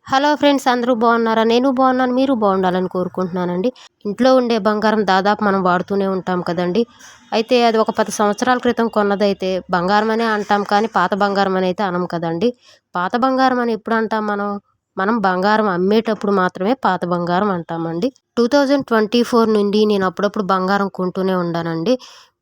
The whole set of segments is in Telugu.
హలో ఫ్రెండ్స్, అందరూ బాగున్నారా? నేను బాగున్నాను. మీరు బాగుండాలని కోరుకుంటున్నానండి. ఇంట్లో ఉండే బంగారం దాదాపు మనం వాడుతూనే ఉంటాం కదండి. అయితే అది ఒక 10 సంవత్సరాల క్రితం కొన్నదైతే బంగారం అనే అంటాం, కానీ పాత బంగారం అని అయితే అనం కదండి. పాత బంగారం అని ఎప్పుడు అంటాం మనం? మనం బంగారం అమ్మేటప్పుడు మాత్రమే పాత బంగారం అంటామండి. 2024 నుండి నేను అప్పుడప్పుడు బంగారం కొంటూనే ఉన్నానండి.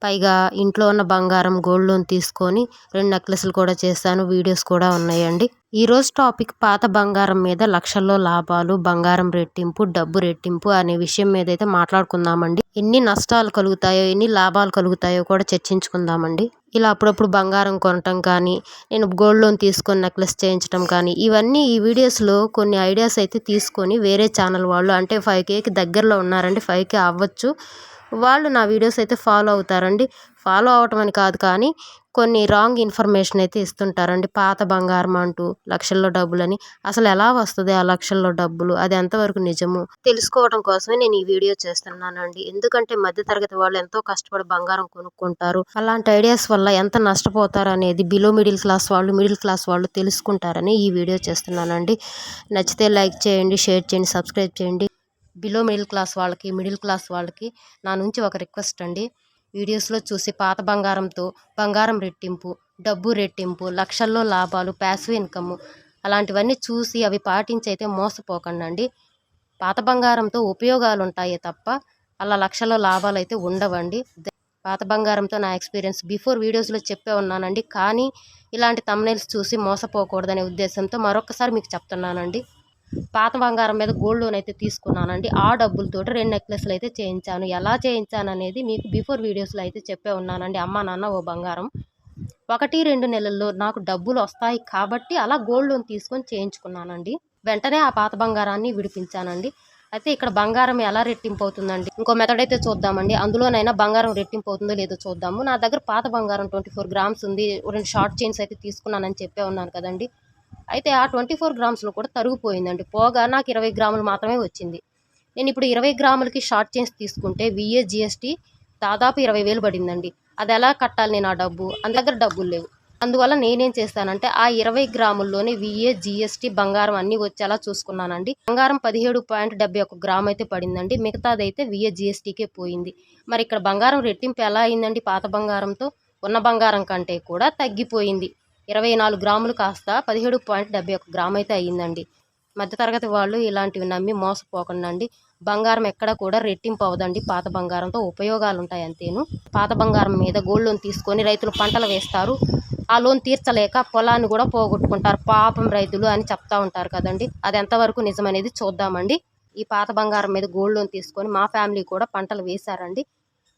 పైగా ఇంట్లో ఉన్న బంగారం గోల్డ్ లోన్ తీసుకొని 2 నెక్లెస్లు కూడా చేశాను. వీడియోస్ కూడా ఉన్నాయండి. ఈరోజు టాపిక్ పాత బంగారం మీద లక్షల్లో లాభాలు, బంగారం రెట్టింపు, డబ్బు రెట్టింపు అనే విషయం మీద అయితే మాట్లాడుకుందామండి. ఎన్ని నష్టాలు కలుగుతాయో, ఎన్ని లాభాలు కలుగుతాయో కూడా చర్చించుకుందామండి. ఇలా అప్పుడప్పుడు బంగారం కొనటం కానీ, నేను గోల్డ్ లోన్ తీసుకొని నెక్లెస్ చేయించడం కానీ, ఇవన్నీ ఈ వీడియోస్లో కొన్ని ఐడియాస్ అయితే తీసుకొని వేరే ఛానల్ వాళ్ళు, అంటే 5Kకి దగ్గరలో ఉన్నారండి, 5K అవ్వచ్చు, వాళ్ళు నా వీడియోస్ అయితే ఫాలో అవుతారండి. ఫాలో అవటం అని కాదు, కానీ కొన్ని రాంగ్ ఇన్ఫర్మేషన్ అయితే ఇస్తుంటారండి. పాత బంగారం అంటూ లక్షల్లో డబ్బులని. అసలు ఎలా వస్తుంది ఆ లక్షల్లో డబ్బులు? అది ఎంతవరకు నిజము తెలుసుకోవడం కోసమే నేను ఈ వీడియో చేస్తున్నానండి. ఎందుకంటే మధ్యతరగతి వాళ్ళు ఎంతో కష్టపడి బంగారం కొనుక్కుంటారు. అలాంటి ఐడియాస్ వల్ల ఎంత నష్టపోతారు అనేది బిలో మిడిల్ క్లాస్ వాళ్ళు, మిడిల్ క్లాస్ వాళ్ళు తెలుసుకుంటారని ఈ వీడియో చేస్తున్నానండి. నచ్చితే లైక్ చేయండి, షేర్ చేయండి, సబ్స్క్రైబ్ చేయండి. బిలో మిడిల్ క్లాస్ వాళ్ళకి, మిడిల్ క్లాస్ వాళ్ళకి నా నుంచి ఒక రిక్వెస్ట్ అండి. వీడియోస్లో చూసి పాత బంగారంతో బంగారం రెట్టింపు, డబ్బు రెట్టింపు, లక్షల్లో లాభాలు, ప్యాసివ్ ఇన్కమ్ అలాంటివన్నీ చూసి అవి పాటించి అయితే మోసపోకండి. పాత బంగారంతో ఉపయోగాలు ఉంటాయే తప్ప అలా లక్షల్లో లాభాలు అయితే ఉండవండి. పాత బంగారంతో నా ఎక్స్పీరియన్స్ బిఫోర్ వీడియోస్లో చెప్పే ఉన్నానండి, కానీ ఇలాంటి థంబ్నెయిల్స్ చూసి మోసపోకూడదనే ఉద్దేశంతో మరొకసారి మీకు చెప్తున్నానండి. పాత బంగారం మీద గోల్డ్ లోన్ అయితే తీసుకున్నానండి. ఆ డబ్బులతోటి 2 నెక్లెస్లు అయితే చేయించాను. ఎలా చేయించాను అనేది మీకు బిఫోర్ వీడియోస్లో అయితే చెప్పే ఉన్నానండి. అమ్మ నాన్న ఓ బంగారం 1-2 నెలల్లో నాకు డబ్బులు వస్తాయి కాబట్టి అలా గోల్డ్ లోన్ తీసుకొని చేయించుకున్నానండి. వెంటనే ఆ పాత బంగారాన్ని విడిపించానండి. అయితే ఇక్కడ బంగారం ఎలా రెట్టింపు అవుతుందండి, ఇంకో మెథడ్ అయితే చూద్దామండి. అందులోనైనా బంగారం రెట్టింపు అవుతుందో లేదో చూద్దాము. నా దగ్గర పాత బంగారం 24 గ్రామ్స్ ఉంది. 2 షార్ట్ చైన్స్ అయితే తీసుకున్నానని చెప్పే ఉన్నాను కదండి. అయితే ఆ 24 గ్రామ్స్లో కూడా తరిగిపోయిందండి. పోగా నాకు 20 గ్రాములు మాత్రమే వచ్చింది. నేను ఇప్పుడు 20 గ్రాములకి షార్ట్ చైన్స్ తీసుకుంటే విఏ జిఎస్టీ దాదాపు 20,000 పడిందండి. అది ఎలా కట్టాలి నేను ఆ డబ్బు? అంత దగ్గర డబ్బులు లేవు. అందువల్ల నేనేం చేస్తానంటే ఆ 20 గ్రాముల్లోనే విఏ జిఎస్టీ బంగారం అన్నీ వచ్చేలా చూసుకున్నానండి. బంగారం 17.71 గ్రామ్ అయితే పడిందండి. మిగతాదైతే విఏ జిఎస్టీకే పోయింది. మరి ఇక్కడ బంగారం రెట్టింపు ఎలా అయిందండి? పాత బంగారంతో ఉన్న బంగారం కంటే కూడా తగ్గిపోయింది. 24 గ్రాములు కాస్త 17.71 గ్రామ్ అయితే అయ్యిందండి. మధ్యతరగతి వాళ్ళు ఇలాంటివి నమ్మి మోసపోకండి. బంగారం ఎక్కడ కూడా రెట్టింపు అవదండి. పాత బంగారంతో ఉపయోగాలు ఉంటాయి అంతేను. పాత బంగారం మీద గోల్డ్ లోన్ తీసుకొని రైతులు పంటలు వేస్తారు. ఆ లోన్ తీర్చలేక పొలాన్ని కూడా పోగొట్టుకుంటారు. పాపం రైతులు అని చెప్తా ఉంటారు కదండి. అది ఎంతవరకు నిజమనేది చూద్దామండి. ఈ పాత బంగారం మీద గోల్డ్ లోన్ తీసుకొని మా ఫ్యామిలీ కూడా పంటలు వేశారండి.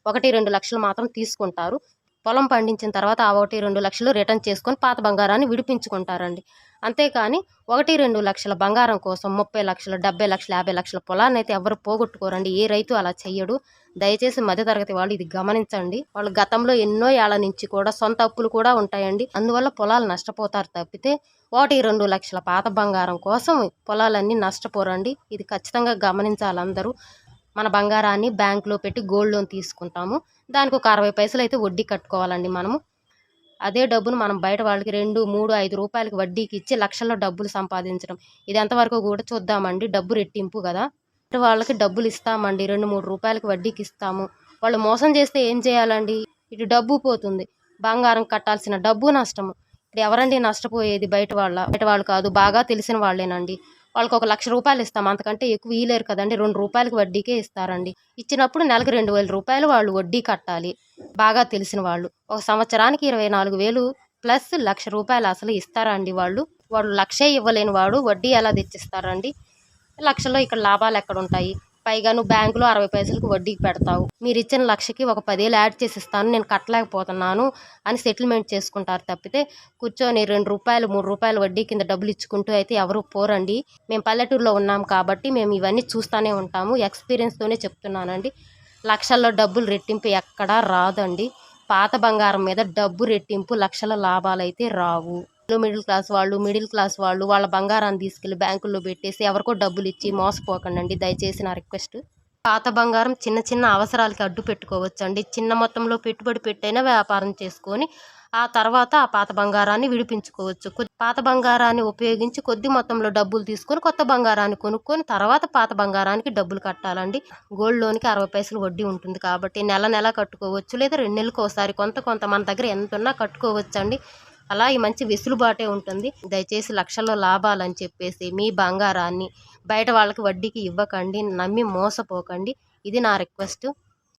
1-2 లక్షలు మాత్రం తీసుకుంటారు. పొలం పండించిన తర్వాత ఆ 1-2 లక్షలు రిటర్న్ చేసుకొని పాత బంగారాన్ని విడిపించుకుంటారండి. అంతేకాని 1-2 లక్షల బంగారం కోసం 30 లక్షలు, 70 లక్షలు, 50 లక్షల పొలాన్ని అయితే ఎవరు పోగొట్టుకోరండి. ఏ రైతు అలా చెయ్యడు. దయచేసి మధ్యతరగతి వాళ్ళు ఇది గమనించండి. వాళ్ళు గతంలో ఎన్నో ఏళ్ల నుంచి కూడా సొంత అప్పులు కూడా ఉంటాయండి. అందువల్ల పొలాలు నష్టపోతారు తప్పితే 1-2 లక్షల పాత బంగారం కోసం పొలాలన్నీ నష్టపోరండి. ఇది ఖచ్చితంగా గమనించాలి అందరూ. మన బంగారాన్ని బ్యాంకులో పెట్టి గోల్డ్ లోన్ తీసుకుంటాము. దానికి ఒక 60 పైసలు అయితే వడ్డీ కట్టుకోవాలండి మనము. అదే డబ్బును మనం బయట వాళ్ళకి 2, 3, 5 రూపాయలకి వడ్డీకి ఇచ్చి లక్షల్లో డబ్బులు సంపాదించడం, ఇది ఎంతవరకు కూడా చూద్దామండి. డబ్బు రెట్టింపు కదా. వాళ్ళకి డబ్బులు ఇస్తామండి, 2-3 రూపాయలకి వడ్డీకి ఇస్తాము. వాళ్ళు మోసం చేస్తే ఏం చేయాలండి? ఇటు డబ్బు పోతుంది, బంగారం కట్టాల్సిన డబ్బు నష్టము. ఇప్పుడు ఎవరండి నష్టపోయేది? బయట వాళ్ళు కాదు, బాగా తెలిసిన వాళ్ళేనండి. వాళ్ళకి ఒక 1,00,000 రూపాయలు ఇస్తాం, అంతకంటే ఎక్కువ ఇయ్యలేరు కదండి. 2 రూపాయలకి వడ్డీకే ఇస్తారండి. ఇచ్చినప్పుడు నెలకు 2,000 రూపాయలు వాళ్ళు వడ్డీ కట్టాలి. బాగా తెలిసిన వాళ్ళు ఒక సంవత్సరానికి 24,000 ప్లస్ 1,00,000 రూపాయలు అసలు ఇస్తారండి. వాళ్ళు 1,00,000 ఇవ్వలేని వాడు వడ్డీ ఎలా తెచ్చిస్తారండి? లక్షల్లో ఇక్కడ లాభాలు ఎక్కడ ఉంటాయి? పైగా నువ్వు బ్యాంకులో 60 పైసలకు వడ్డీకి పెడతావు. మీరు ఇచ్చిన 1,00,000కి ఒక 10,000 యాడ్ చేసి ఇస్తాను, నేను కట్టలేకపోతున్నాను అని సెటిల్మెంట్ చేసుకుంటారు తప్పితే కూర్చొని 2 రూపాయలు 3 రూపాయలు వడ్డీ కింద డబ్బులు ఇచ్చుకుంటూ అయితే ఎవరు పోరండి. మేము పల్లెటూరులో ఉన్నాం కాబట్టి మేము ఇవన్నీ చూస్తూనే ఉంటాము. ఎక్స్పీరియన్స్తోనే చెప్తున్నానండి. లక్షల్లో డబ్బులు రెట్టింపు ఎక్కడా రాదండి. పాత బంగారం మీద డబ్బు రెట్టింపు, లక్షల లాభాలు అయితే రావు. మిడిల్ క్లాస్ వాళ్ళు వాళ్ళ బంగారాన్ని తీసుకెళ్లి బ్యాంకుల్లో పెట్టేసి ఎవరికో డబ్బులు ఇచ్చి మోసపోకండి. దయచేసి నా రిక్వెస్ట్. పాత బంగారం చిన్న చిన్న అవసరాలకి అడ్డు పెట్టుకోవచ్చండి. చిన్న మొత్తంలో పెట్టుబడి పెట్టైనా వ్యాపారం చేసుకొని ఆ తర్వాత ఆ పాత బంగారాన్ని విడిపించుకోవచ్చు. పాత బంగారాన్ని ఉపయోగించి కొద్ది మొత్తంలో డబ్బులు తీసుకొని కొత్త బంగారాన్ని కొనుక్కొని తర్వాత పాత బంగారానికి డబ్బులు కట్టాలండి. గోల్డ్ లోన్‌కి 60 పైసలు వడ్డీ ఉంటుంది కాబట్టి నెల కట్టుకోవచ్చు. లేదా 2 నెలలకోసారి కొంత మన దగ్గర ఎంతున్నా కట్టుకోవచ్చండి. అలా ఈ మంచి వెసులుబాటే ఉంటుంది. దయచేసి లక్షల్లో లాభాలని చెప్పేసి మీ బంగారాన్ని బయట వాళ్ళకి వడ్డీకి ఇవ్వకండి. నమ్మి మోసపోకండి. ఇది నా రిక్వెస్ట్.